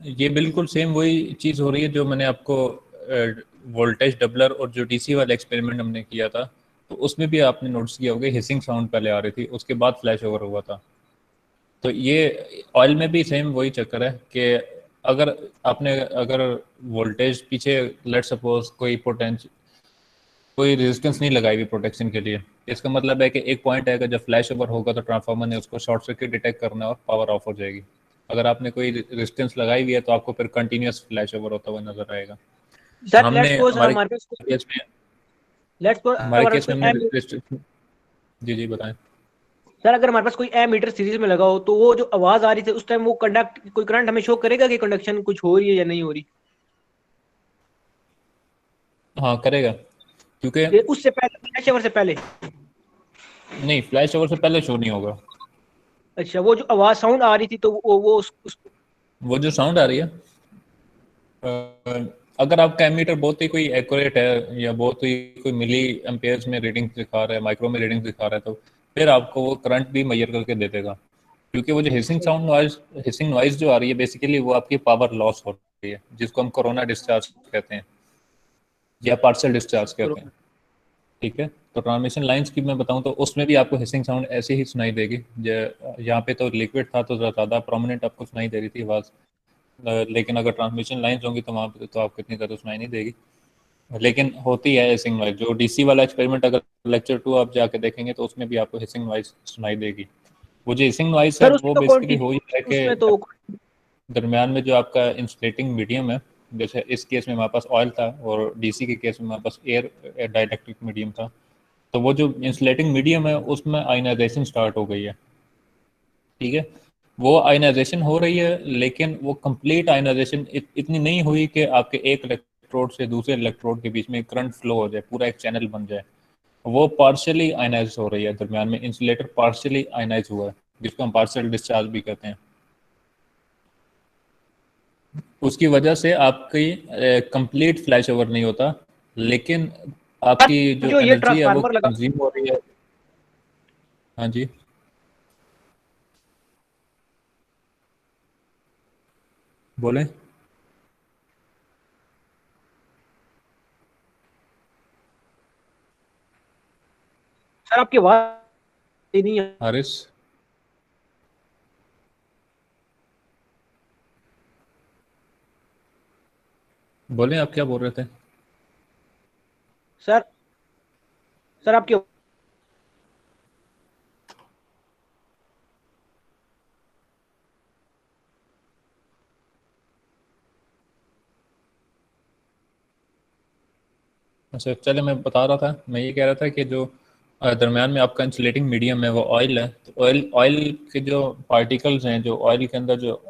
ये बिल्कुल सेम वही चीज़ हो रही है जो मैंने आपको वोल्टेज डबलर और जो डीसी वाला एक्सपेरिमेंट हमने किया था, तो उसमें भी आपने नोटिस किया होगा हिसिंग साउंड पहले आ रही थी, उसके बाद फ्लैश ओवर हुआ था। तो ये ऑयल में भी सेम वही चक्कर है कि अगर आपने अगर वोल्टेज पीछे लेट सपोज कोई रेजिस्टेंस नहीं लगाई हुई प्रोटेक्शन के लिए, इसका मतलब है कि एक पॉइंट आएगा जब फ्लैश ओवर होगा तो ट्रांसफार्मर ने उसको शॉर्ट सर्किट डिटेक्ट करना है और पावर ऑफ हो जाएगी। अगर आपने कोई रेजिस्टेंस लगाई हुई है तो आपको फिर कंटिन्यूस फ्लैश ओवर होता हुआ नजर आएगा। तो सर लेट्स हमने सपोज हमारे हमारे पास केस में लेट्स सपोज हमारे हमारे पास केस में कोई हमने एम, जी जी बताएं। सर अगर हमारे पास कोई एम मीटर सीरीज में लगा हो तो वो जो आवाज आ रही थी उस टाइम वो कंडक्ट कोई करंट हमें शो करेगा कि कंडक्शन कुछ हो रही है या नहीं हो रही? हाँ करेगा, क्योंकि ये उससे पहले, फ्लैश ओवर से पहले? नहीं, फ्लैश ओवर से पहले शो नहीं होगा। अच्छा, वो जो आवाज साउंड आ रही थी तो वो वो जो साउंड आ रही है, अगर आपका एमीटर बहुत ही कोई एक्यूरेट है या बहुत ही कोई मिली एम्पेयर्स में रीडिंग दिखा रहा है, माइक्रो में रीडिंग दिखा रहा है, तो फिर आपको वो करंट भी मेजर करके दे देगा। क्योंकि वो जो हिसिंग अच्छा साउंड नॉइज हिसिंग नॉइज जो आ रही है बेसिकली वो आपकी पावर लॉस हो रही है, जिसको हम कोरोना डिस्चार्ज कहते हैं या पार्शियल डिस्चार्ज कहते हैं। ठीक है। तो ट्रांसमिशन लाइंस की मैं बताऊं तो उसमें भी आपको हिसिंग साउंड ऐसे ही सुनाई देगी। यहाँ पे तो लिक्विड था तो ज़्यादा प्रोमिनेंट आपको सुनाई दे रही थी आवाज़। लेकिन अगर ट्रांसमिशन लाइंस होंगी तो वहाँ पे तो आपको इतनी ज़्यादा सुनाई नहीं देगी। लेकिन होती है हिसिंग नॉइज। जो डीसी वाला एक्सपेरिमेंट अगर लेक्चर 2 आप जाके देखेंगे तो उसमें भी आपको हिसिंग नॉइज सुनाई देगी। वो जो हिसिंग नॉइज है सर उसमें वो तो बेसिकली हो ही कॉन्टिन्यू, है कि उसमें तो दरमियान में जो आपका इंसुलेटिंग मीडियम है, जैसे इस केस में हमारे पास ऑयल था और डीसी के केस में हमारे पास एयर डाइलेक्ट्रिक मीडियम था। तो वो जो इंसुलेटिंग मीडियम है उसमें आयनाइजेशन स्टार्ट हो गई है। ठीक है। वो आयनाइजेशन हो रही है लेकिन वो कंप्लीट आयनाइजेशन इतनी नहीं हुई कि आपके एक इलेक्ट्रोड से दूसरे इलेक्ट्रोड के बीच में करंट फ्लो हो जाए, पूरा एक चैनल बन जाए। वो पार्शियली आयनाइज हो रही है, दरमियान में इंसुलेटर पार्शियली आयनाइज हुआ है, जिसको हम पार्शियल डिस्चार्ज भी कहते हैं। उसकी वजह से आपकी कंप्लीट फ्लैश ओवर नहीं होता, लेकिन आपकी जो जो ये एनर्जी है वो ट्रांसफार्मर लगा, कंज्यूम हो रही है। हाँ जी, बोलें। सर आपकी आवाज नहीं है। हारिस, बोलें आप क्या बोल रहे थे। सर सर आपकी अच्छा चले, मैं बता रहा था, मैं ये कह रहा था कि जो दरमियान में आपका इंसुलेटिंग मीडियम है वो ऑयल है। तो ऑयल ऑयल के जो पार्टिकल्स हैं, जो ऑयल के अंदर जो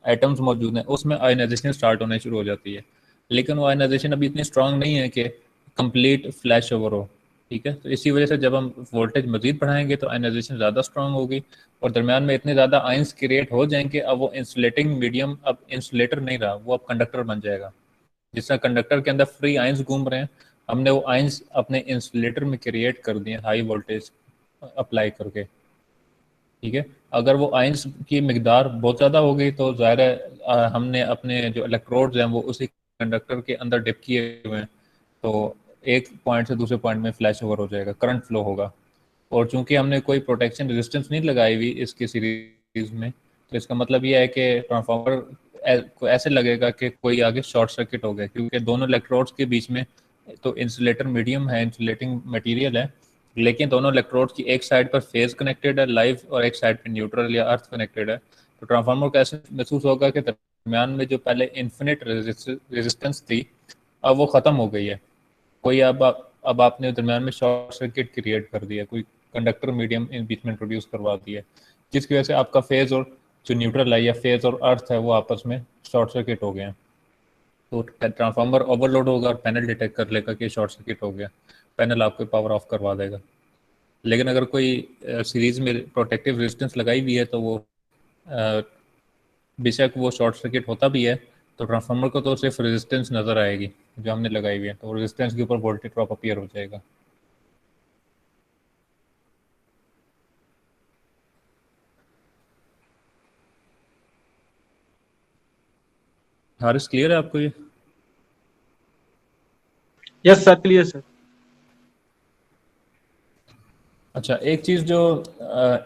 एटम्स मौजूद हैं, उसमें आयनाइजेशन स्टार्ट होने शुरू हो जाती है। लेकिन वो आयनाइजेशन अभी इतनी स्ट्रांग नहीं है कि कंप्लीट फ्लैश ओवर हो। ठीक है। तो इसी वजह से जब हम वोल्टेज मजीद बढ़ाएंगे तो आयनाइजेशन ज़्यादा स्ट्रांग होगी और दरमियान में इतने ज़्यादा आयंस क्रिएट हो जाएंगे, अब वो इंसुलेटिंग मीडियम अब इंसुलेटर नहीं रहा, वो अब कंडक्टर बन जाएगा। जिस तरह कंडक्टर के अंदर फ्री आयंस घूम रहे हैं, हमने वो आयंस अपने इंसुलेटर में क्रिएट कर दिए हाई वोल्टेज अप्लाई करके। ठीक है। अगर वो आयंस की मिकदार बहुत ज़्यादा हो गई तो ज़ाहिर है हमने अपने जो इलेक्ट्रोड्स हैं वो उसी कंडक्टर के अंदर डिप किए हुए हैं, तो एक पॉइंट से दूसरे पॉइंट में फ्लैश ओवर हो जाएगा, करंट फ्लो होगा। और चूंकि हमने कोई प्रोटेक्शन रेजिस्टेंस नहीं लगाई हुई इसकी सीरीज में, तो इसका मतलब ये है कि ट्रांसफार्मर को ऐसे लगेगा कि कोई आगे शॉर्ट सर्किट हो गया, क्योंकि दोनों इलेक्ट्रोड्स के बीच में तो इंसुलेटर मीडियम है, इंसुलेटिंग मटेरियल है, लेकिन दोनों इलेक्ट्रोड्स की एक साइड पर फेज कनेक्टेड है लाइव और एक साइड पर न्यूट्रल या अर्थ कनेक्टेड है। तो ट्रांसफार्मर को ऐसे महसूस होगा कि दरमियान में जो पहले इन्फिनिट रेजिस्टेंस थी अब वो ख़त्म हो गई है। कोई अब आपने दरमियान में शॉर्ट सर्किट क्रिएट कर दिया, कोई कंडक्टर मीडियम इन बीच में इंट्रोड्यूस करवा दिया, जिसकी वजह से आपका फेज और जो न्यूट्रल है या फेज और अर्थ है वो आपस में शॉर्ट सर्किट हो गए हैं। तो ट्रांसफार्मर ओवरलोड होगा और पैनल डिटेक्ट कर लेगा कि शॉर्ट सर्किट हो गया, पैनल आपको पावर ऑफ करवा देगा। लेकिन अगर कोई सीरीज में प्रोटेक्टिव रेजिस्टेंस लगाई हुई है तो वो अ, बेशक वो शॉर्ट सर्किट होता भी है, तो ट्रांसफार्मर को तो सिर्फ रेजिस्टेंस नज़र आएगी जो हमने लगाई हुई है, तो रेजिस्टेंस के ऊपर वोल्टेज ड्रॉप अपीयर हो जाएगा। हारिस क्लियर है आपको ये? Yes sir, clear sir. अच्छा, एक चीज़ जो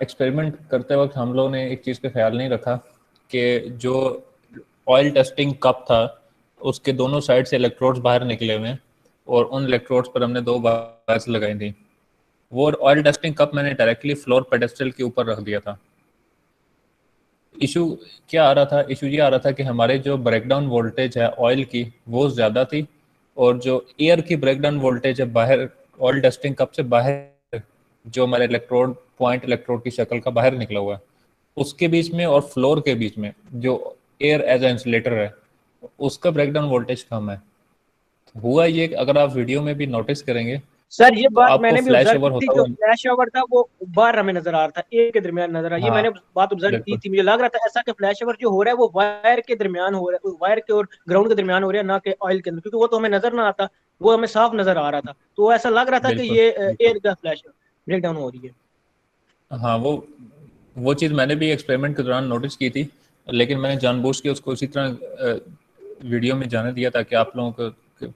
एक्सपेरिमेंट करते वक्त हम लोगों ने एक चीज़ का ख्याल नहीं रखा कि जो ऑयल टेस्टिंग कप था उसके दोनों साइड से इलेक्ट्रोड्स बाहर निकले हुए हैं और उन इलेक्ट्रोड्स पर हमने 2 वायर्स लगाई थी। वो ऑयल टेस्टिंग कप मैंने डायरेक्टली फ्लोर पेडेस्टल के ऊपर रख दिया था। इशू क्या आ रहा था? इशू ये आ रहा था कि हमारे जो ब्रेकडाउन वोल्टेज है ऑयल की वो ज़्यादा थी, और जो एयर की ब्रेकडाउन वोल्टेज है बाहर ऑयल टेस्टिंग कप से बाहर, जो हमारे इलेक्ट्रोड पॉइंट इलेक्ट्रोड की शक्ल का बाहर निकला हुआ है, उसके बीच में और फ्लोर के बीच में जो एयर एज ए इंसुलेटर है उसका ब्रेकडाउन वोल्टेज कम है। हुआ ये कि अगर आप वीडियो में भी नोटिस करेंगे सर ये तो बात आपको मैंने भी फ्लैश ऑब्जर्व ओवर की थी, होता जो हुआ। फ्लैश ओवर था वो बाहर हमें नजर आ रहा था, एयर के दरमियान नजर आ, ये हाँ, मैंने बात ऑब्जर्व की बिल्कुल थी। मुझे लग रहा था ऐसा कि फ्लैश ओवर जो हो रहा है वो वायर के दरमियान हो रहा है, वायर के और ग्राउंड के दरमियान हो रहा है, ना कि ऑयल के अंदर, क्योंकि वो तो हमें नजर ना आता, वो हमें साफ नजर आ रहा था। तो ऐसा लग रहा था कि बिल्कुल ये बिल्कुल। एयर का फ्लैश ब्रेक डाउन हो रही है। हाँ, वो चीज़ मैंने भी एक्सपेरिमेंट के दौरान नोटिस की थी, लेकिन मैंने जानबूझ के उसको इसी तरह वीडियो में जाने दिया ताकि आप लोगों को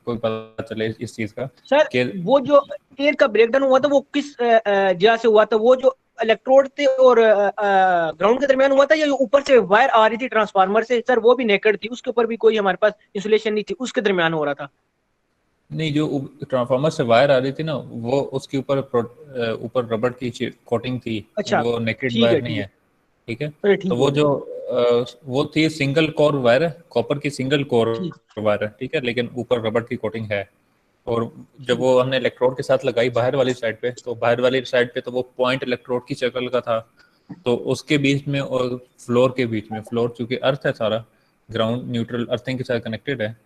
पता चले इस चीज़ का सर कि वो जो एयर का ब्रेकडाउन हुआ था वो किस जगह से हुआ था? वो जो इलेक्ट्रोड थे और ग्राउंड के दरमियान हुआ था, या जो ऊपर से वायर आ रही थी ट्रांसफार्मर से? सर वो भी नेकेड थी, उसके ऊपर भी कोई हमारे पास इंसुलेशन नहीं थी, उसके दरमियान हो रहा था? नहीं, जो ट्रांसफार्मर से वायर आ रही थी ना वो उसके ऊपर ऊपर रबड़ की कोटिंग थी, अच्छा, वो नेकेड ठीक है वायर नहीं ठीक है। है। ठीक है। अरे तो ठीक वो हो गया जो सर। वो थी सिंगल कोर वायर है, कॉपर की सिंगल कोर ठीक। वायर है, ठीक है, लेकिन ऊपर रबड़ की कोटिंग है। और जब ठीक वो है। हमने इलेक्ट्रोड के साथ लगाई बाहर वाली साइड पे, तो बाहर वाली साइड पे तो वो पॉइंट इलेक्ट्रोड की शक्ल का था। तो उसके बीच में और फ्लोर के बीच में, फ्लोर चूंकि अर्थ है सारा, ग्राउंड न्यूट्रल अर्थिंग के साथ कनेक्टेड है,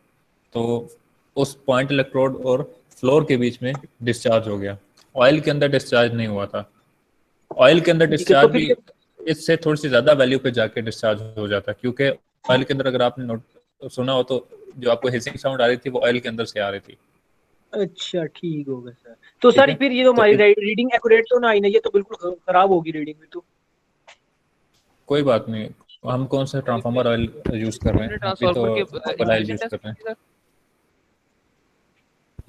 तो उस पॉइंट इलेक्ट्रोड और फ्लोर के बीच में डिस्चार्ज हो गया। ऑयल के अंदर डिस्चार्ज नहीं हुआ था। ऑयल के अंदर ठीक है, तो डिस्चार्ज फिर भी ये इससे थोड़ी सी ज़्यादा वैल्यू पे जाके डिस्चार्ज हो जाता है, क्योंकि ऑयल के अंदर अगर आपने सुना हो तो जो आपको हिसिंग साउंड आ रही थी वो ऑयल के अंदर से आ रही थी। अच्छा, ठीक हो गया सर। तो ठीक सर है। फिर ये जो तो हमारी रीडिंग एक्यूरेट तो ना आई ना, ये तो बिल्कुल खराब होगी रीडिंग में तो। कोई बात नहीं, हम कौन सा सर इसमें ट्रांसफार्मर ऑयल यूज़ कर रहे इसमें हैं? हम भी तो ट्रांसफार्मर के normal oil insulation use test कर रहे हैं। होती है सर।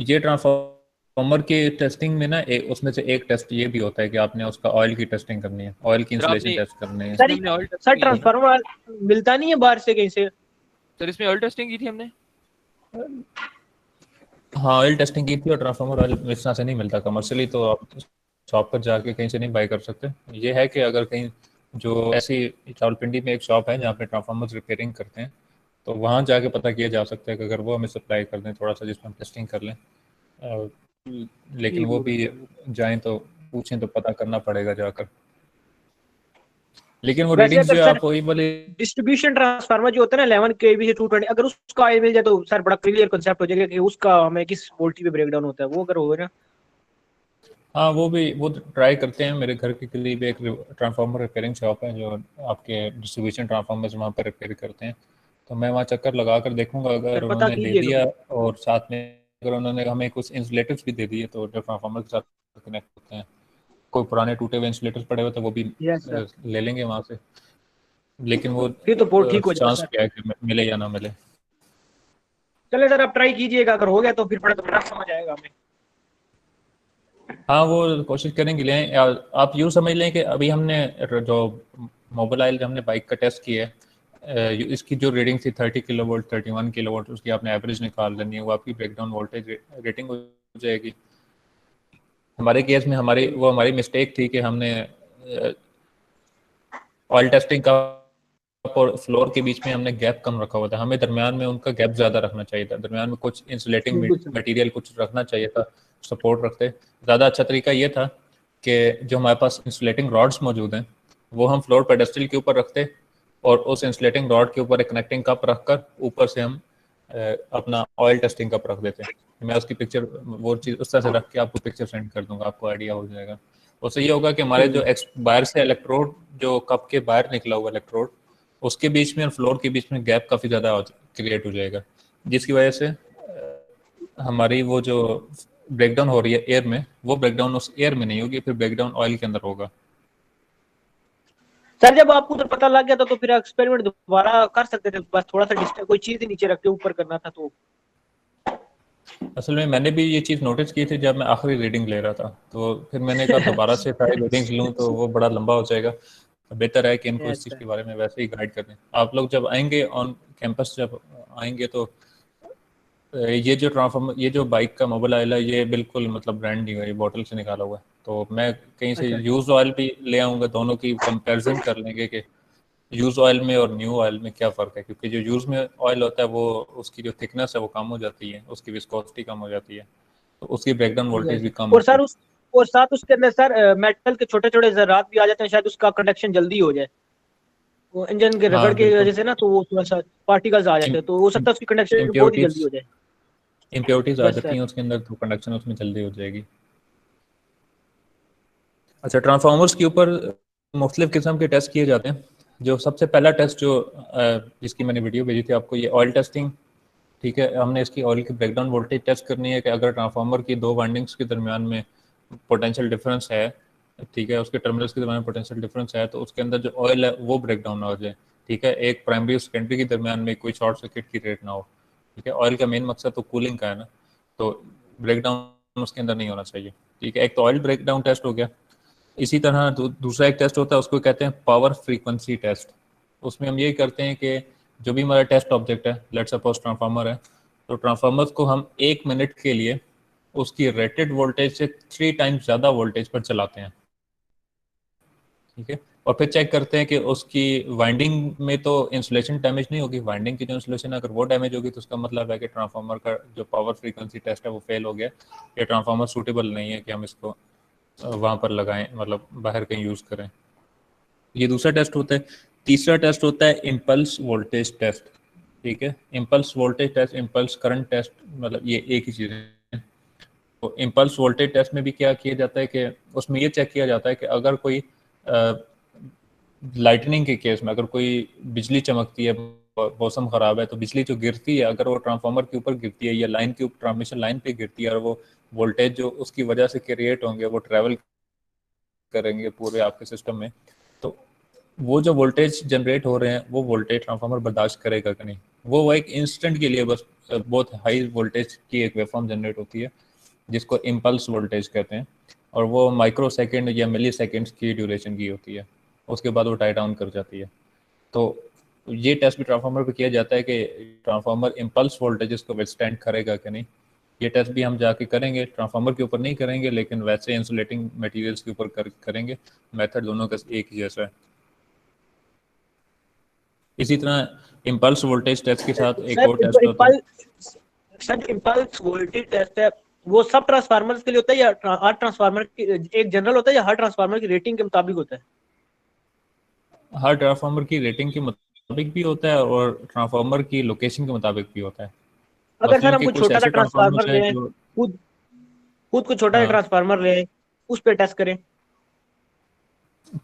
ये ट्रांसफार्मर की टेस्टिंग में ना उसमें से एक टेस्ट ये भी होता है कि आपने उसका ऑयल की टेस्टिंग करनी है, ऑयल की सर इंसुलेशन आपने टेस्ट करनी है। सर इसमें हमने ऑयल सर टेस्टिंग की थी ना। ट्रांसफार्मर मिलता नहीं है बाहर से कहीं से? सर इसमें ऑयल टेस्टिंग की थी हमने। हाँ, ऑयल टेस्टिंग की थी, और ट्रांसफार्मर ऑयल इस तरह से नहीं मिलता कमर्शियली, तो आप शॉप पर जाके कहीं से नहीं बाई कर सकते। ये है कि अगर कहीं जो ऐसी रावलपिंडी में एक शॉप है जहाँ पे ट्रांसफार्मर रिपेयरिंग करते हैं, तो वहाँ जाके पता किया जा सकता है कि अगर वो हमें सप्लाई कर दें थोड़ा सा जिसमें हम टेस्टिंग कर लें। अ, लेकिन ठीक वो हो भी गया। जाएं तो पूछें तो पता करना पड़ेगा जाकर। लेकिन वो वैसे रीडिंग्स अगर जो सर आप वही वाले। डिस्ट्रीब्यूशन ट्रांसफार्मर जो होता है ना 11 केवी से 220, अगर उसका ऑयल मिल जाए तो सर बड़ा क्लियर कंसेप्ट हो जाएगा कि उसका हमें किस वोल्टेज पे ब्रेकडाउन होता है, वो अगर हो ना। हाँ, वो ट्राई करते हैं। मेरे घर के करीब एक ट्रांसफार्मर रिपेयरिंग शॉप है जो आपके डिस्ट्रीब्यूशन ट्रांसफार्मर्स वहाँ पर रिपेयर करते हैं, तो मैं वहाँ चक्कर लगा कर देखूंगा। सर अगर पता उन्होंने दे कीजिएगा दिया फिर। और साथ में अगर उन्होंने हमें कुछ इंसुलेटर्स भी दे दिए तो जो ट्रांसफार्मर के साथ कनेक्ट होते हैं, कोई पुराने टूटे हुए इंसुलेटर्स पड़े हुए तो वो भी यस सर। ले लेंगे वहाँ से। लेकिन वो फिर तो बहुत ठीक हो जाएगा चांस सर। क्या है कि मिले या ना मिले। चले सर, आप ट्राई कीजिएगा, अगर हो गया तो फिर बड़ा समझ आएगा हमें। हाँ, वो कोशिश करेंगे ले आएं। आप यूँ समझ लें कि अभी हमने जो मोबाइल जो हमने बाइक का टेस्ट किया है, इसकी जो रीडिंग थी 30 किलोवाट 31 किलोवाट, उसकी आपने एवरेज निकाल लेनी है, वो आपकी ब्रेकडाउन वोल्टेज रेटिंग हो जाएगी। हमारे केस में हमारी मिस्टेक थी कि हमने ऑयल टेस्टिंग का और फ्लोर के बीच में हमने गैप कम रखा हुआ था, हमें दरमियान में उनका गैप ज़्यादा रखना चाहिए था, दरमियान में कुछ इंसुलेटिंग बिल्कुल सर। मटेरियल कुछ रखना चाहिए था, सपोर्ट रखते। ज़्यादा अच्छा तरीका ये था कि जो हमारे पास इंसुलेटिंग रॉड्स मौजूद हैं वो हम फ्लोर पेडेस्टल के ऊपर रखते, और उस इंसुलेटिंग रॉड के ऊपर एक कनेक्टिंग कप रखकर ऊपर से हम अपना ऑयल टेस्टिंग कप रख देते हैं। मैं उसकी पिक्चर वो चीज़ उस तरह से रख के आपको पिक्चर सेंड कर दूंगा, आपको आइडिया हो जाएगा। उससे ये होगा कि हमारे जो बाहर से इलेक्ट्रोड, जो कप के बाहर निकला हुआ इलेक्ट्रोड, उसके बीच में और फ्लोर के बीच में गैप काफ़ी ज़्यादा क्रिएट हो जाएगा, जिसकी वजह से हमारी वो जो ब्रेकडाउन हो रही है एयर में, वो ब्रेकडाउन उस एयर में नहीं होगी, फिर ब्रेकडाउन ऑयल के अंदर होगा। सर जब आपको तो पता लग गया था तो फिर एक्सपेरिमेंट दोबारा कर सकते थे, बस थोड़ा सा डिस्टेंस कोई चीज नीचे रख के ऊपर करना था तो। असल में मैंने भी ये चीज़ नोटिस की थी जब मैं आखिरी रीडिंग ले रहा था, तो फिर मैंने कहा दोबारा से सारी रीडिंग्स लूँ तो वो बड़ा लंबा हो जाएगा। तो बेहतर है कि इनको इस चीज़ अच्छा के बारे में वैसे ही गाइड कर दें। आप लोग जब आएंगे ऑन कैंपस, जब आएंगे तो ये जो ट्रांसफॉर्मर, ये जो बाइक का मोबाइल ऑयल है, ये बिल्कुल मतलब ब्रांड नहीं है, ये बॉटल से निकाला हुआ है। तो मैं कहीं से अच्छा यूज ऑयल भी ले आऊँगा, दोनों की कंपैरिजन कर लेंगे कि यूज ऑयल में और न्यू ऑयल में क्या फ़र्क है, क्योंकि जो यूज में ऑयल होता है वो उसकी जो थिकनेस है वो कम हो जाती है, उसकी विस्कोसिटी कम हो जाती है, तो उसकी ब्रेकडाउन वोल्टेज भी कम और होती सर है। उस और साथ उसके अंदर सर मेटल के छोटे छोटे जरात भी आ जाते हैं, शायद उसका कंडक्शन जल्दी हो जाए, वो इंजन के रगड़ हाँ की बिल्कुल। वजह से ना, तो वो थोड़ा सा पार्टिकल्स आ जाते हैं, तो हो सकता है उसकी कंडक्शन बहुत ही जल्दी इम्प्योरिटीज हो जाए। इम्प्योरिटीज आ यस जाती सर। हैं उसके अंदर, तो कंडक्शन उसमें जल्दी हो जाएगी। अच्छा, ट्रांसफार्मर्स के ऊपर मुख्तलिफ किस्म के टेस्ट किए जाते हैं। जो सबसे पहला टेस्ट जो जिसकी मैंने वीडियो भेजी थी आपको, ये ऑयल टेस्टिंग। ठीक है, हमने इसकी ऑयल की ब्रेकडाउन वोल्टेज टेस्ट करनी है कि अगर ट्रांसफार्मर की दो वाइंडिंग्स के दरमियान में पोटेंशियल डिफरेंस है, ठीक है, उसके टर्मिनल्स के दरमियान पोटेंशियल डिफरेंस है, तो उसके अंदर जो ऑयल है वो ब्रेक डाउन ना हो जाए। ठीक है, एक प्राइमरी और सेकेंडरी के दरमियान में कोई शॉर्ट सर्किट की रेट ना हो। ठीक है, ऑयल का मेन मकसद तो कूलिंग का है ना, तो ब्रेक डाउन उसके अंदर नहीं होना चाहिए। ठीक है, एक तो ऑयल ब्रेक डाउन टेस्ट हो गया। इसी तरह दूसरा एक टेस्ट होता है, उसको कहते हैं पावर फ्रीक्वेंसी टेस्ट। उसमें हम यही करते हैं कि जो भी हमारा टेस्ट ऑब्जेक्ट है, लेट्स सपोज ट्रांसफार्मर है, तो ट्रांसफार्मर को हम 1 मिनट के लिए उसकी रेटेड वोल्टेज से 3 टाइम्स ज़्यादा वोल्टेज पर चलाते हैं। ठीक है, और फिर चेक करते हैं कि उसकी वाइंडिंग में तो इंसुलेशन डैमेज नहीं होगी। वाइंडिंग की जो इंसुलेशन है अगर वो डैमेज होगी तो उसका मतलब है कि ट्रांसफार्मर का जो पावर फ्रीक्वेंसी टेस्ट है वो फेल हो गया, या ट्रांसफार्मर सूटेबल नहीं है कि हम इसको वहाँ पर लगाएं, मतलब बाहर कहीं यूज़ करें। ये दूसरा टेस्ट होता है। तीसरा टेस्ट होता है इम्पल्स वोल्टेज टेस्ट। ठीक है, impulse voltage test, impulse current test, मतलब ये एक ही चीज़ है। तो इम्पल्स वोल्टेज टेस्ट में भी क्या किया जाता है कि उसमें ये चेक किया जाता है कि अगर कोई लाइटनिंग के केस में अगर कोई बिजली चमकती है, मौसम ख़राब है, तो बिजली जो गिरती है अगर वो ट्रांसफार्मर के ऊपर गिरती है या लाइन के ऊपर, ट्रांसमिशन लाइन पे गिरती है, और वो वोल्टेज जो उसकी वजह से क्रिएट होंगे वो ट्रैवल करेंगे पूरे आपके सिस्टम में, तो वो जो वोल्टेज जनरेट हो रहे हैं वो वोल्टेज ट्रांसफार्मर बर्दाश्त करेगा कि नहीं। वो एक इंस्टेंट के लिए बस बहुत हाई वोल्टेज की एक वेवफॉर्म जनरेट होती है जिसको इम्पल्स वोल्टेज कहते हैं, और वो माइक्रो सेकेंड या मिली सेकेंड्स की ड्यूरेशन की होती है, उसके बाद वो टाई डाउन कर जाती है। तो ये टेस्ट भी ट्रांसफार्मर पे किया जाता है कि ट्रांसफार्मर इम्पल्स वोल्टेजेस को विथस्टैंड करेगा कि नहीं। ये टेस्ट भी हम जाके करेंगे, ट्रांसफार्मर के ऊपर नहीं करेंगे लेकिन वैसे इंसुलेटिंग मटेरियल्स के ऊपर करेंगे। मेथड दोनों का एक ही जैसा है। इसी तरह इम्पल्स वोल्टेज टेस्ट के साथ एक और सर जो टेस्ट होता है। Impulse sir impulse voltage test है, वो सब ट्रांसफार्मर्स के लिए होता है या हर ट्रांसफार्मर की एक जनरल होता है, या हर ट्रांसफार्मर की रेटिंग के मुताबिक होता है? हर ट्रांसफार्मर की रेटिंग के मुताबिक भी होता है और ट्रांसफार्मर की लोकेशन के मुताबिक भी होता है। अगर सर मसलन हम कि कोई कुछ छोटा सा ऐसे ट्रांसफार्मर ट्रांसफार्मर्स हैं ले आए, जो खुद खुद को छोटा सा हाँ, ट्रांसफार्मर ले आए, उस पर टेस्ट करें?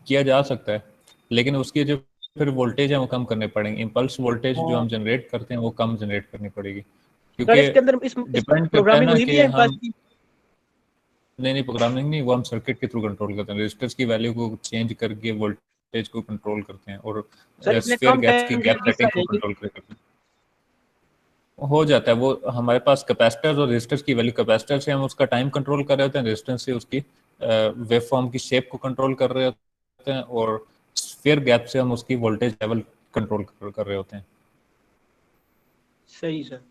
किया जा सकता है, लेकिन उसकी जो फिर वोल्टेज है वो कम करने पड़ेंगे। इम्पल्स वोल्टेज जो हाँ हम जनरेट करते हैं वो कम जनरेट करनी पड़ेगी, सर क्योंकि इसके अंदर इसमें डिपेंड करता है प्रोग्रामिंग ना हुई भी कि है इम्पल्स हम, की? नहीं नहीं, प्रोग्रामिंग नहीं, वो हम सर्किट के थ्रू कंट्रोल करते हैं, रजिस्टर्स की वैल्यू को चेंज करके वोल्टेज को कंट्रोल करते हैं, और सर इतने स्फीयर कम गैप्स की टाइम के गैप अंदर किस सेटिंग तरह को जाएगी? कंट्रोल करते हैं। हो जाता है वो, हमारे पास कैपेसिटर्स और रेजिस्टर्स की वैल्यू, कैपेसिटर से हम उसका टाइम कंट्रोल कर रहे होते हैं, रेजिस्टेंस से उसकी वेव फॉर्म की शेप को कंट्रोल कर रहे होते हैं, और स्फीयर गैप से हम उसकी वोल्टेज लेवल कंट्रोल कर रहे होते हैं। सही सर।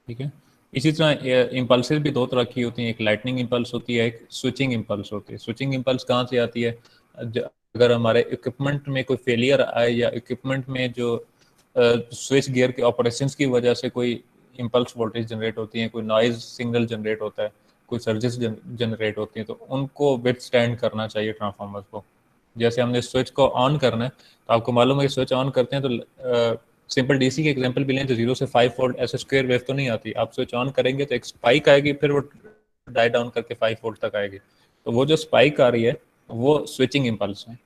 ठीक है, इसी तरह इम्पल्सेस भी दो तरह की होती हैं, एक लाइटनिंग इम्पल्स होती है, एक स्विचिंग इम्पल्स होती है। स्विचिंग इम्पल्स कहाँ से आती है? अगर हमारे इक्विपमेंट में कोई फेलियर आए या इक्विपमेंट में जो स्विच गियर के ऑपरेशंस की वजह से कोई इम्पल्स वोल्टेज जनरेट होती है, कोई नॉइज सिग्नल जनरेट होता है, कोई सर्जेस जनरेट होती हैं, तो उनको विथस्टैंड करना चाहिए ट्रांसफार्मर को। जैसे हमने स्विच को ऑन करना है, तो आपको मालूम है कि स्विच ऑन करते हैं तो सिंपल डीसी के एग्जांपल भी लें तो 0 से 5 वोल्ट ऐसे स्क्वायर वेव तो नहीं आती। आप स्विच ऑन करेंगे तो एक स्पाइक आएगी, फिर वो डाई डाउन करके 5 वोल्ट तक आएगी। तो वो जो स्पाइक आ रही है वो स्विचिंग इम्पल्स है।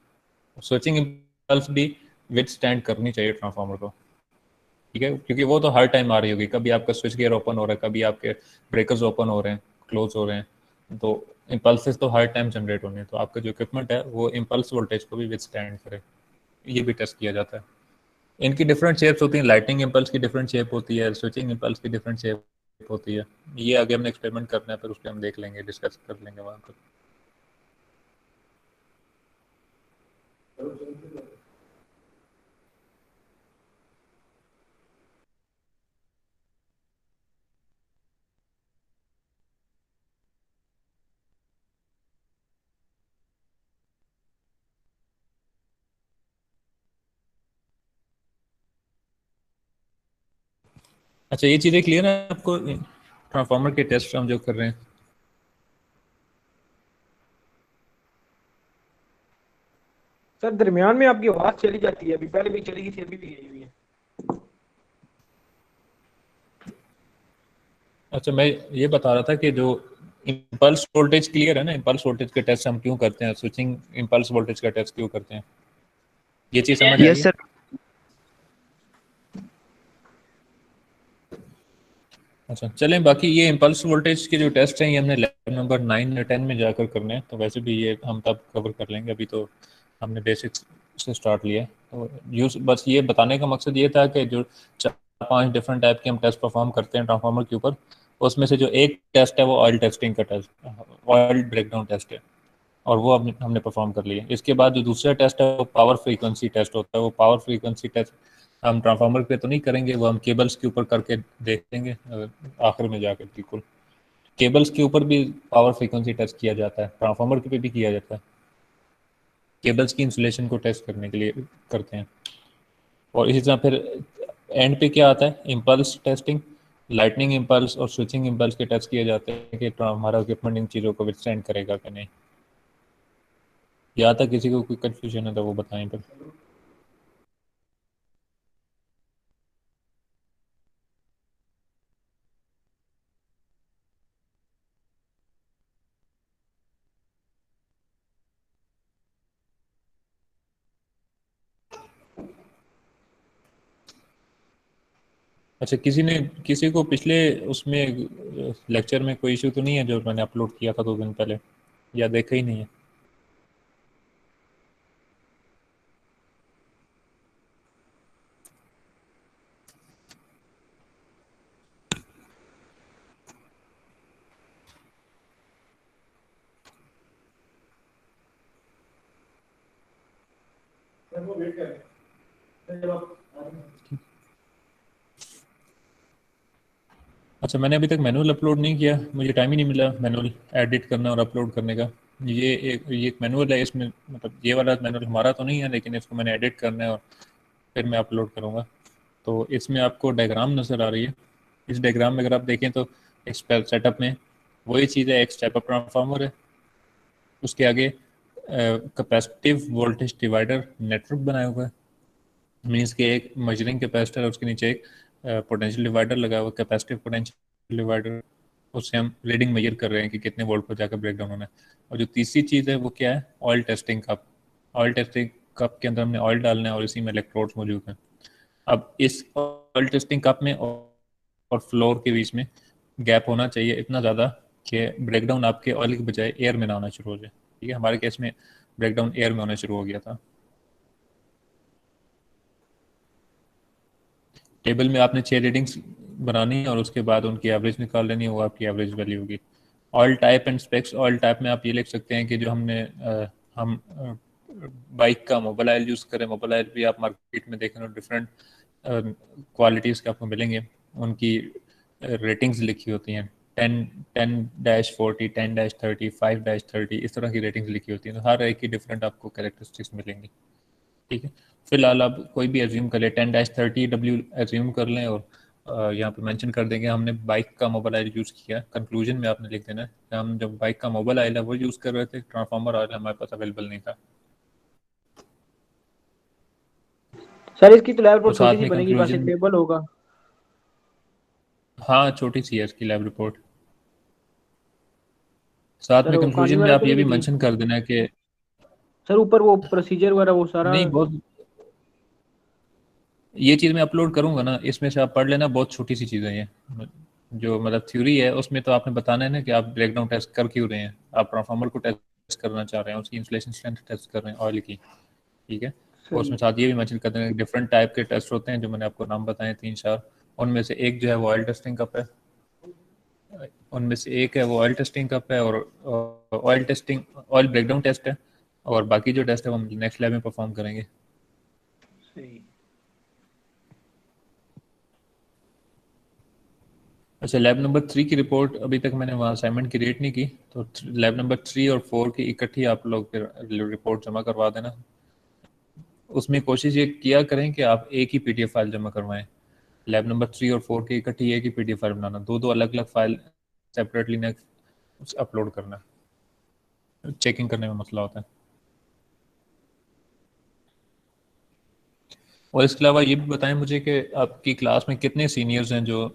स्विचिंग इम्पल्स भी विथस्टैंड करनी चाहिए ट्रांसफार्मर को। ठीक है, क्योंकि वो तो हर टाइम आ रही होगी, कभी आपका स्विच गियर ओपन हो रहा है, कभी आपके ब्रेकर्स ओपन हो रहे हैं, क्लोज हो रहे हैं, तो इम्पल्सेस तो हर टाइम जनरेट होने हैं, तो आपका जो इक्विपमेंट है वो इम्पल्स वोल्टेज को भी विथस्टैंड करे, ये भी टेस्ट किया जाता है। इनकी डिफरेंट शेप्स होती हैं, लाइटिंग इम्पल्स की डिफरेंट शेप होती है, स्विचिंग इम्पल्स की डिफरेंट शेप होती है। ये आगे हमने एक्सपेरिमेंट करना है, फिर उस पर हम देख लेंगे, डिस्कस कर लेंगे वहाँ पर। अच्छा, ये चीज़ें क्लियर है आपको, ट्रांसफार्मर के टेस्ट हम जो कर रहे हैं? सर दरमियान में आपकी आवाज चली जाती है, अभी पहले भी चली गई थी, अभी भी गई हुई है। अच्छा, मैं ये बता रहा था कि जो इम्पल्स वोल्टेज क्लियर है ना, इम्पल्स वोल्टेज के टेस्ट हम क्यों करते हैं, स्विचिंग इम्पल्स वोल्टेज का टेस्ट क्यों करते हैं, ये चीज़ समझ आई यस है? सर। अच्छा, चलें, बाकी ये इम्पल्स वोल्टेज के जो टेस्ट हैं ये हमने लैब नंबर 9 या 10 में जाकर करने हैं, तो वैसे भी ये हम तब कवर कर लेंगे, अभी तो हमने बेसिक्स से स्टार्ट लिया है। तो यूज बस ये बताने का मकसद ये था कि जो 4-5 डिफरेंट टाइप के हम टेस्ट परफॉर्म करते हैं ट्रांसफार्मर के ऊपर, उसमें से जो एक टेस्ट है वो ऑयल टेस्टिंग का टेस्ट, ऑयल ब्रेकडाउन टेस्ट है, और वो हमने परफॉर्म कर लिया। इसके बाद जो दूसरा टेस्ट है वो पावर फ्रीक्वेंसी टेस्ट होता है। वो पावर फ्रीक्वेंसी टेस्ट हम ट्रांसफार्मर पे तो नहीं करेंगे, वो हम केबल्स के ऊपर करके देखेंगे आखिर में जाकर। बिल्कुल, केबल्स के ऊपर भी पावर फ्रीक्वेंसी टेस्ट किया जाता है, ट्रांसफार्मर के पे भी किया जाता है, केबल्स की इंसुलेशन को टेस्ट करने के लिए करते हैं। और इसी तरह फिर एंड पे क्या आता है, इम्पल्स टेस्टिंग, लाइटनिंग इम्पल्स और स्विचिंग इम्पल्स के टेस्ट किए जाते हैं कि हमारा इक्विपमेंट इन चीज़ों को विथस्टैंड करेगा कि नहीं। यहाँ तक किसी को कोई कन्फ्यूजन है तो वो बताएं फिर। अच्छा, किसी को पिछले उसमें लेक्चर में कोई इशू तो नहीं है जो मैंने अपलोड किया था 2 दिन पहले, या देखा ही नहीं है? अच्छा, मैंने अभी तक मैनुअल अपलोड नहीं किया, मुझे टाइम ही नहीं मिला मैनुअल एडिट करना और अपलोड करने का। ये एक मैनुअल है, इसमें मतलब ये वाला मैनुअल हमारा तो नहीं है, लेकिन इसको मैंने एडिट करना है और फिर मैं अपलोड करूँगा। तो इसमें आपको डायग्राम नज़र आ रही है, इस डायग्राम में अगर आप देखें तो एक सेटअप में वही चीज़ है, एक स्टेप अप ट्रांसफार्मर है, उसके आगे कैपेसिटिव वोल्टेज डिवाइडर नेटवर्क बनाया हुआ है, मीन्स के एक मेजरिंग कैपेसिटर है, उसके नीचे एक पोटेंशियल डिवाइडर लगा हुआ है, कैपेसिटिव पोटेंशियल डिवाइडर, उससे हम रीडिंग मेजर कर रहे हैं कि कितने वोल्ट पर जाकर ब्रेक डाउन होना है। और जो तीसरी चीज़ है वो क्या है, oil testing cup. Oil testing cup के अंदर हमने ऑयल डालना है और इसी में इलेक्ट्रोड्स मौजूद हैं। अब इस ऑयल टेस्टिंग कप में और फ्लोर के बीच में गैप होना चाहिए इतना ज़्यादा कि ब्रेकडाउन आपके ऑयल के बजाय एयर में ना होना शुरू हो जाए। ठीक है, हमारे केस में ब्रेकडाउन एयर में होना शुरू हो गया था। टेबल में आपने 6 रीडिंग्स बनानी है और उसके बाद उनकी एवरेज निकाल लेनी है, वो आपकी एवरेज वैल्यू होगी। Oil type and specs, oil type में आप ये लिख सकते हैं कि जो हम बाइक का मोबाइल ऑयल यूज़ करें, मोबाइल ऑयल भी आप मार्केट में देखें तो डिफरेंट क्वालिटीज़ के आपको मिलेंगे, उनकी रेटिंग्स लिखी होती हैं, 10-40, 10-30, 5-30, इस तरह की रेटिंग्स लिखी होती हैं, तो हर एक की डिफरेंट आपको कैरेक्टरिस्टिक्स मिलेंगी। ठीक है, फिलहाल आप कोई भी एज्यूम कर लें, 10-30 W एज्यूम कर लें और यहाँ पे मेंशन कर देंगे हमने बाइक का मोबाइल ऑयल यूज़ किया। कंक्लूजन में आपने लिख देना है कि हम जब बाइक का मोबाइल ऑयल है वो यूज़ कर रहे थे, ट्रांसफार्मर ऑयल हमारे पास अवेलेबल नहीं था। सर इसकी तो लैब तो रिपोर्ट छोटी साथ सी में बनेगी, बस एक कंक्लूजन, टेबल होगा। हाँ छोटी सी है इसकी लैब रिपोर्ट। साथ सर में वो कहानी कंक्लूजन में वाला आप तो ये नहीं भी लिखी? मेंशन कर देना है कि सर ऊपर वो प्रोसीजर वगैरह वो सारा। नहीं, बहुत ये चीज़ मैं अपलोड करूंगा ना, इसमें से आप पढ़ लेना, बहुत छोटी सी चीज़ें हैं ये, जो मतलब थ्योरी है उसमें तो आपने बताना है ना कि आप ब्रेकडाउन टेस्ट कर क्यों रहे हैं, आप ट्रांसफार्मर को टेस्ट करना चाह रहे हैं, उसकी इंसुलेशन स्ट्रेंथ टेस्ट कर रहे हैं ऑयल की, ठीक है। और उसमें साथ ये भी मेंशन करते हैं डिफरेंट टाइप के टेस्ट होते हैं जो मैंने आपको नाम बताए 3-4, उनमें से एक जो है वो ऑयल टेस्टिंग कप है, उनमें से एक है वो ऑयल टेस्टिंग कप है, और oil testing oil breakdown test है, और बाकी जो टेस्ट है वो हम नेक्स्ट लैब में परफॉर्म करेंगे। सही। अच्छा, लैब नंबर 3 की रिपोर्ट अभी तक मैंने वहाँ असाइनमेंट क्रिएट नहीं की, तो लैब नंबर 3 और 4 की इकट्ठी आप लोग फिर रिपोर्ट जमा करवा देना। उसमें कोशिश ये किया करें कि आप एक ही पीडीएफ फाइल जमा करवाएं। लैब नंबर 3 और 4 की इकट्ठी एक ही पीडीएफ फाइल बनाना, दो दो अलग अलग फाइल सेपरेटली न अपलोड करना, चेकिंग करने में मसला होता है। और इसके अलावा ये भी बताएं मुझे कि आपकी क्लास में कितने सीनियर्स हैं जो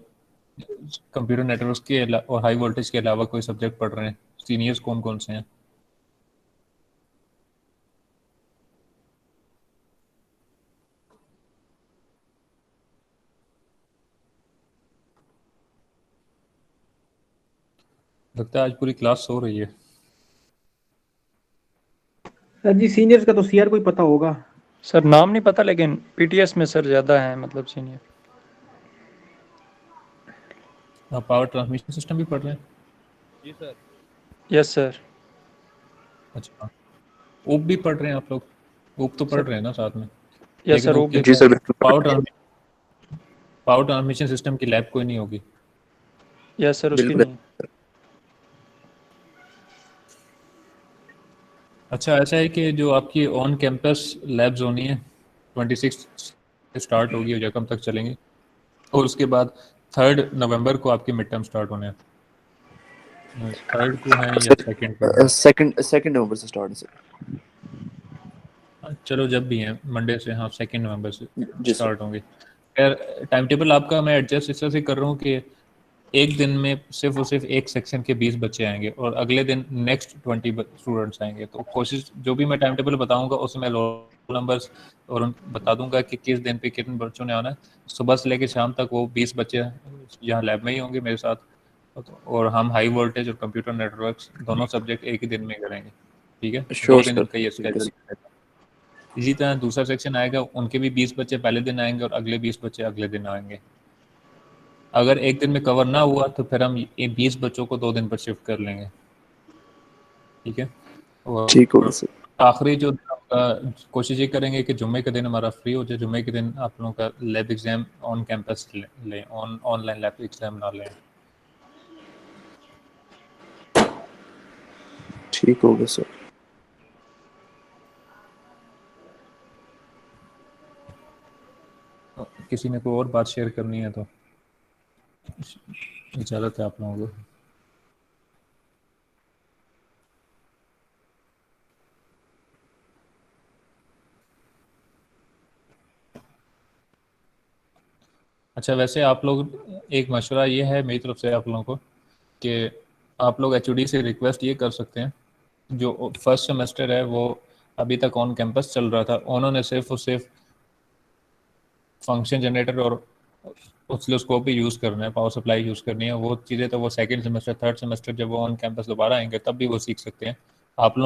कंप्यूटर नेटवर्क्स के और हाई वोल्टेज के अलावा कोई सब्जेक्ट पढ़ रहे हैं, सीनियर्स कौन कौन से हैं? लगता है आज पूरी क्लास सो रही है। सर जी सीनियर्स का तो सीआर को ही पता होगा। सर नाम नहीं पता, लेकिन पीटीएस में सर ज़्यादा है, मतलब सीनियर। आप पावर ट्रांसमिशन सिस्टम भी पढ़ रहे हैं? जी सर। Yes sir. अच्छा, ऊप भी पढ़ रहे हैं आप लोग? ऊप तो पढ़ सर रहे हैं ना साथ में? यस लेकिन सर, वो ऊप भी की सर। पावर ट्रांसमिशन सिस्टम की लैब कोई नहीं होगी? यस सर, उसकी बिल्कुल। नहीं। अच्छा, ऐसा है कि जो आपकी ऑन कैंपस लैब्स होनी है 26 से स्टार्ट होगी और जगह तक चलेंगी, और उसके बाद 3 नवंबर को आपके मिड टर्म स्टार्ट होने हैं। 3 को है या 2 को है? सेकंड नवंबर से स्टार्ट है सर। चलो जब भी है मंडे से, हाँ 2 नवंबर से जी सर। स्टार्ट होंगे। खैर, टाइम टेबल आपका मैं एडजस्ट इस तरह से कर रहा हूँ कि एक दिन में सिर्फ और सिर्फ एक सेक्शन के 20 बच्चे आएंगे और अगले दिन नेक्स्ट 20 स्टूडेंट्स आएंगे। तो कोशिश जो भी मैं टाइम टेबल बताऊंगा उसमें रोल नंबर्स और बता दूंगा कि किस दिन पे कितने बच्चों ने आना है। सुबह से लेकर शाम तक वो 20 बच्चे यहाँ लैब में ही होंगे मेरे साथ, और हम हाई वोल्टेज और कंप्यूटर नेटवर्क्स दोनों सब्जेक्ट एक ही दिन में करेंगे, ठीक है। 2 श्योर दिन सर। का ये स्केड्यूल। इसी तरह दूसरा सेक्शन आएगा, उनके भी 20 बच्चे पहले दिन आएंगे और अगले 20 बच्चे अगले दिन आएंगे। अगर एक दिन में कवर ना हुआ तो फिर हम ये 20 बच्चों को 2 दिन पर शिफ्ट कर लेंगे, ठीक है। ठीक होगा और सर। आखिरी जो दिन होगा, कोशिश ये करेंगे कि जुम्मे के दिन हमारा फ्री हो जाए। जुम्मे के दिन आप लोगों का लैब एग्जाम ऑन कैंपस लें, ऑनलाइन लैब एग्जाम ना लें। ठीक होगा सर। किसी ने कोई और बात शेयर करनी है तो इजाज़त है आप लोगों को। अच्छा, वैसे आप लोग, एक मशवरा ये है मेरी तरफ से आप लोगों को कि आप लोग एचओडी से रिक्वेस्ट ये कर सकते हैं, जो फर्स्ट सेमेस्टर है वो अभी तक ऑन कैंपस चल रहा था, उन्होंने सिर्फ और सिर्फ फंक्शन जनरेटर और ऑसिलोस्कोप ही यूज़ करना है, पावर सप्लाई यूज़ करनी है। वो चीज़ें तो वो सेकंड सेमेस्टर थर्ड सेमेस्टर जब वो ऑन कैंपस दोबारा आएंगे तब भी वो सीख सकते हैं। आप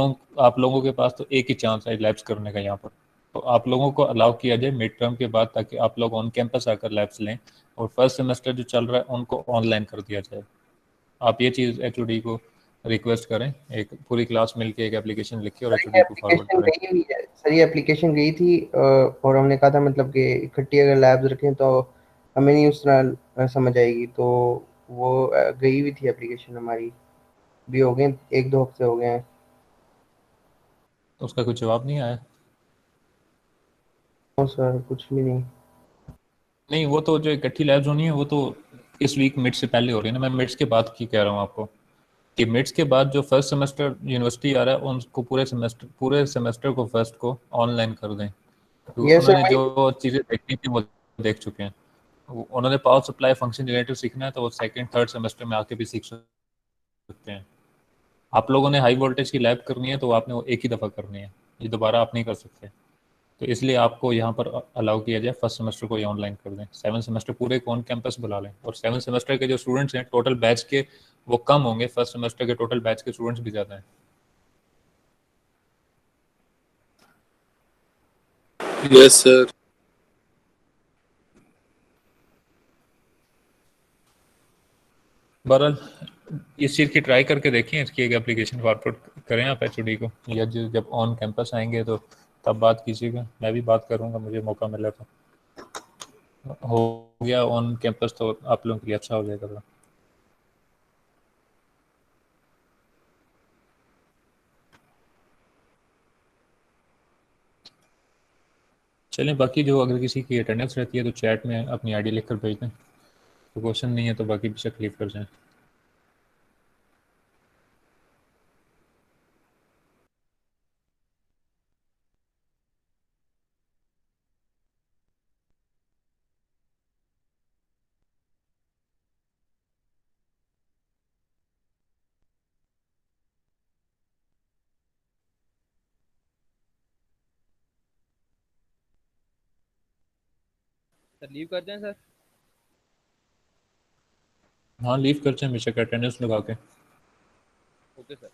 लोगों के पास तो एक ही चांस है लैब्स करने का यहाँ पर, तो आप लोगों को अलाउ किया जाए मिड टर्म के बाद, ताकि आप लोग ऑन कैंपस आकर लैब्स लें, और फर्स्ट सेमेस्टर जो चल रहा है उनको ऑनलाइन कर दिया जाए। आप ये चीज़ एचओडी को रिक्वेस्ट करें, एक पूरी क्लास मिलके एक एप्लीकेशन लिखिए और एचओडी को फॉरवर्ड एप्लीकेशन करें। गई हुई है सर, ये एप्लीकेशन गई थी और हमने कहा था मतलब कि इकट्ठी अगर लैब्स रखें तो हमें नहीं उस तरह समझ आएगी, तो वो गई हुई थी एप्लीकेशन हमारी, भी हो गए 1-2 हफ्ते हो गए हैं। तो उसका कुछ जवाब नहीं आया? सर कुछ भी नहीं। नहीं, वो तो जो इकट्ठी लैब्स होनी है वो तो इस वीक मिड से पहले हो रही है ना। मैं मिड्स के बाद की कह रहा हूँ आपको कि मिड्स के बाद जो फर्स्ट सेमेस्टर यूनिवर्सिटी आ रहा है उनको पूरे सेमेस्टर को फर्स्ट को ऑनलाइन कर दें, तो ये सर उन्होंने वही जो चीज़ें देखनी थी वो देख चुके हैं। उन्होंने पावर सप्लाई फंक्शन जनरेटर सीखना है तो वो सेकंड थर्ड सेमेस्टर में आके भी सीख सकते हैं। आप लोगों ने हाई वोल्टेज की लैब करनी है तो आपने वो एक ही दफ़ा करनी है, ये दोबारा आप नहीं कर सकते। तो इसलिए आपको यहाँ पर अलाउ किया जाए फर्स्ट सेमेस्टर को ही ऑनलाइन कर दें, 7 सेमेस्टर पूरे को ऑन कैंपस बुला लें। और 7 सेमेस्टर के जो स्टूडेंट्स हैं टोटल बैच के वो कम होंगे, फर्स्ट सेमेस्टर के टोटल बैच के स्टूडेंट्स भी ज़्यादा हैं। Yes sir. बहरहाल इस चीज़ की ट्राई करके देखें, इसकी एक एप्लीकेशन फॉरवर्ड करें आप एचओडी को, या जब ऑन कैंपस आएंगे तो तब बात कीजिएगा, मैं भी बात करूँगा मुझे मौका मिला तो। हो गया ऑन कैंपस तो आप लोगों के लिए अच्छा हो जाएगा थोड़ा। चलें, बाकी जो अगर किसी की अटेंडेंस रहती है तो चैट में अपनी आईडी लिखकर भेज दें, तो क्वेश्चन नहीं है तो बाकी भी लीव कर जाएं। सर लीव कर दें सर? हाँ लीव कर जाएं बेशक, अटेंडेंस लगा के। Okay sir.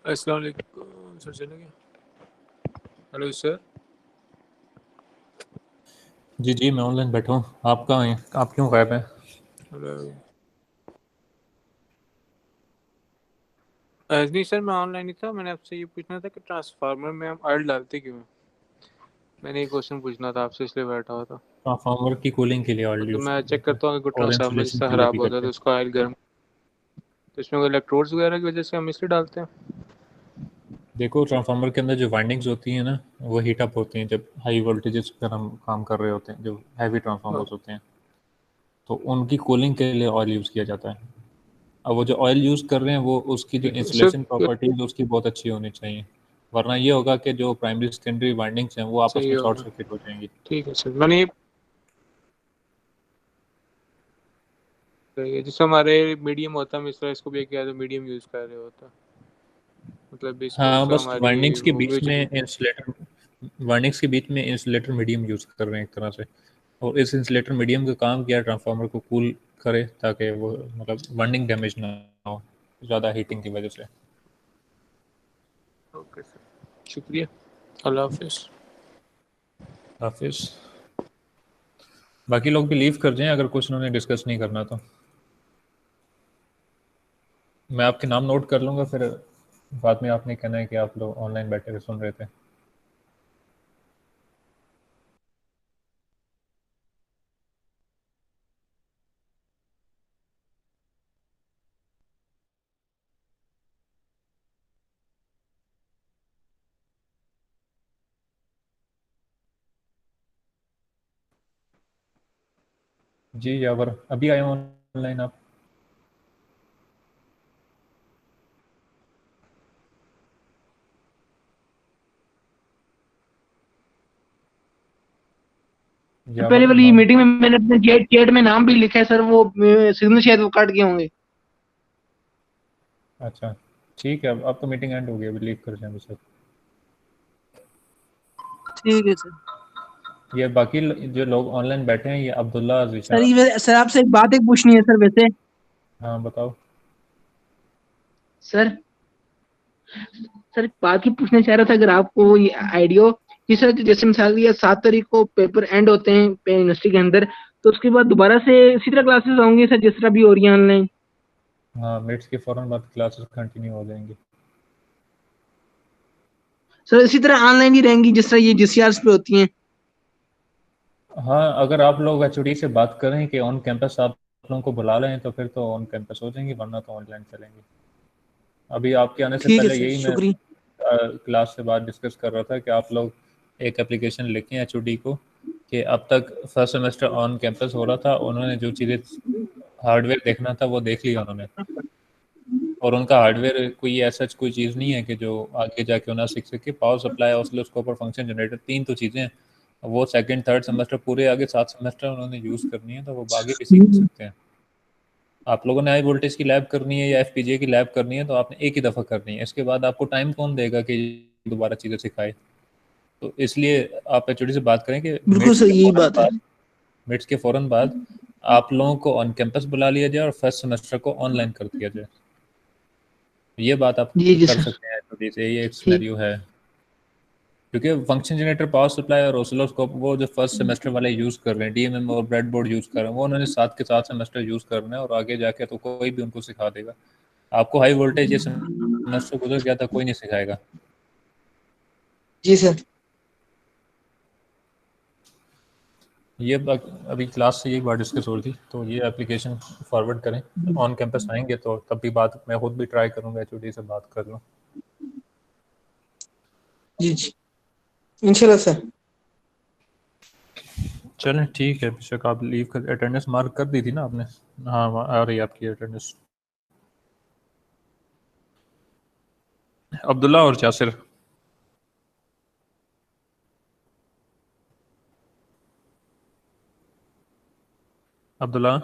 अस्सलाम वालेकुम सर, चलेंगे? Hello sir. जी जी मैं ऑनलाइन बैठा हूँ, आप कहाँ हैं, आप क्यों गायब हैं? हेलो। नहीं सर, मैं ऑनलाइन ही था। मैंने आपसे ये पूछना था कि ट्रांसफार्मर में हम ऑयल डालते क्यों हैं? मैंने ये क्वेश्चन पूछना था आपसे, इसलिए बैठा हुआ था। ट्रांसफार्मर की कूलिंग के लिए ऑयल मतलब यूज़ मैं चेक करता हूँ कि और ट्रांसफार्मर इंसुलेशन जिससे के लिए भी खराब होता है करते तो हैं। उसका ऑयल गर्म, तो इसमें कोई इलेक्ट्रोड्स वगैरह की वजह से हम इसलिए डालते हैं? देखो ट्रांसफार्मर के अंदर जो वाइंडिंग्स होती हैं ना वो हीट अप होती हैं जब हाई वोल्टेजेस पर हम काम कर रहे होते हैं, जो हैवी हाँ, ट्रांसफार्मर्स होते हैं तो उनकी कूलिंग के लिए ऑयल यूज़ किया जाता है। अब वो जो ऑयल यूज़ कर रहे हैं वो उसकी जो ठीक है इंसुलेशन सर। प्रॉपर्टी है उसकी बहुत अच्छी होनी चाहिए, वरना ये होगा कि जो प्राइमरी सेकेंडरी वाइंडिंग्स हैं वो आपस सही में शॉर्ट होगा। सर्किट हो जाएंगी। ठीक है सर, मैंने ये सही है। जिससे हमारे मीडियम होता है, हम इस तरह इसको भी किया तो मीडियम यूज़ कर रहे होता, मतलब इसको हाँ जिससे बस हमारी वाइंडिंग्स के वो बीच में म्यूचुअल। इंसुलेटर, वाइंडिंग्स के बीच में इंसुलेटर मीडियम यूज़ कर रहे हैं एक तरह से, और इस इंसुलेटर मीडियम का काम किया ट्रांसफार्मर को कूल करे ताकि वो मतलब वाइंडिंग डैमेज ना हो ज़्यादा हीटिंग की वजह से। ओके सर, शुक्रिया, अल्लाह हाफिज़। हाफिज़। बाकी लोग भी लीव कर जाएं अगर कुछ उन्होंने डिस्कस नहीं करना तो। मैं आपके नाम नोट कर लूँगा, फिर बाद में आपने कहना है कि आप लोग ऑनलाइन बैठे हुए सुन रहे थे। जी यावर, अभी आए ऑनलाइन आप? पहले यावर वाली नाम। मीटिंग में मैंने अपने चैट में नाम भी लिखा है सर, वो सिग्नल शायद वो काट गए होंगे। अच्छा ठीक है, अब तो मीटिंग एंड हो गई, अभी लीव कर जाएं बस। ठीक है सर। ये बाकी जो लोग ऑनलाइन बैठे हैं, ये अब्दुल्ला, सर जीशान। ये सर आपसे एक बात एक पूछनी है सर वैसे। हाँ बताओ। सर सर एक बात की पूछना चाह रहा था, अगर आपको ये आइडिया हो कि सर जैसे मिसाल ये 7 तारीख को पेपर एंड होते हैं यूनिवर्सिटी के अंदर, तो उसके बाद दोबारा से इसी तरह क्लासेस होंगी सर जिस तरह भी हो रही है ऑनलाइन? हाँ, मिड्स के फ़ौरन बाद क्लासेस कंटिन्यू हो जाएंगी। सर इसी तरह ऑनलाइन ही रहेंगी जिस तरह ये जीसीआरएस पे होती हैं? हाँ, अगर आप लोग एचओडी से बात करें कि ऑन कैंपस आप लोगों को बुला लें तो फिर तो ऑन कैंपस हो जाएंगी, वरना तो ऑनलाइन चलेंगी। अभी आपके आने से ठीक है पहले सर, यही मैं शुक्रिया। क्लास से बात डिस्कस कर रहा था कि आप लोग एक एप्लीकेशन लिखें एचओडी को कि अब तक फर्स्ट सेमेस्टर ऑन कैंपस हो रहा था, उन्होंने जो चीज़ें हार्डवेयर देखना था वो देख लिया उन्होंने, और उनका हार्डवेयर कोई ऐसा कोई चीज़ नहीं है कि जो आगे जाके उन्हें सीख सके। पावर सप्लाई, ऑसिलोस्कोप और फंक्शन जनरेटर, 3 तो चीज़ें हैं, वो सेकंड थर्ड सेमेस्टर पूरे आगे 7 सेमेस्टर उन्होंने यूज़ करनी है, तो वो आगे भी सीख सकते हैं। आप लोगों ने हाई वोल्टेज की लैब करनी है या एफपीजीए की लैब करनी है तो आपने एक ही दफ़ा करनी है, इसके बाद आपको टाइम कौन देगा कि दोबारा चीज़ें सिखाए। तो इसलिए आप एचओडी से बात करें कि बिल्कुल सर, यही बात है। मिड्स के फ़ौरन बाद आप लोगों को ऑन कैंपस बुला लिया जाए और फर्स्ट सेमेस्टर को ऑनलाइन कर दिया जाए। ये बात आप जी जी कर सर, सकते हैं एचओडी से, ये एक ठीक। सिनेरियो है। क्योंकि फंक्शन जनरेटर, पावर सप्लाई और ऑसिलोस्कोप वो जो फर्स्ट सेमेस्टर वाले यूज़ कर रहे हैं, डीएमएम और ब्रेडबोर्ड यूज़ कर रहे हैं, वो उन्होंने 7 के 7 सेमेस्टर यूज़ करना है, और आगे जाके तो कोई भी उनको सिखा देगा। आपको हाई वोल्टेज ये सेमेस्टर गुजर गया था, कोई नहीं सिखाएगा। जी सर। ये अभी क्लास से यही बात डिस्कस हो रही थी, तो ये एप्लीकेशन फॉरवर्ड करें। ऑन कैंपस आएंगे तो तब भी बात मैं खुद भी ट्राई करूँगा एचओडी से बात कर लूँ। जी जी, इंशाल्लाह सर। चलें ठीक है, बेशक आप लीव कर, अटेंडेंस मार्क कर दी थी ना आपने? हाँ वहाँ आ रही है आपकी अटेंडेंस। अब्दुल्ला और जासिर। अब्दुल्ला।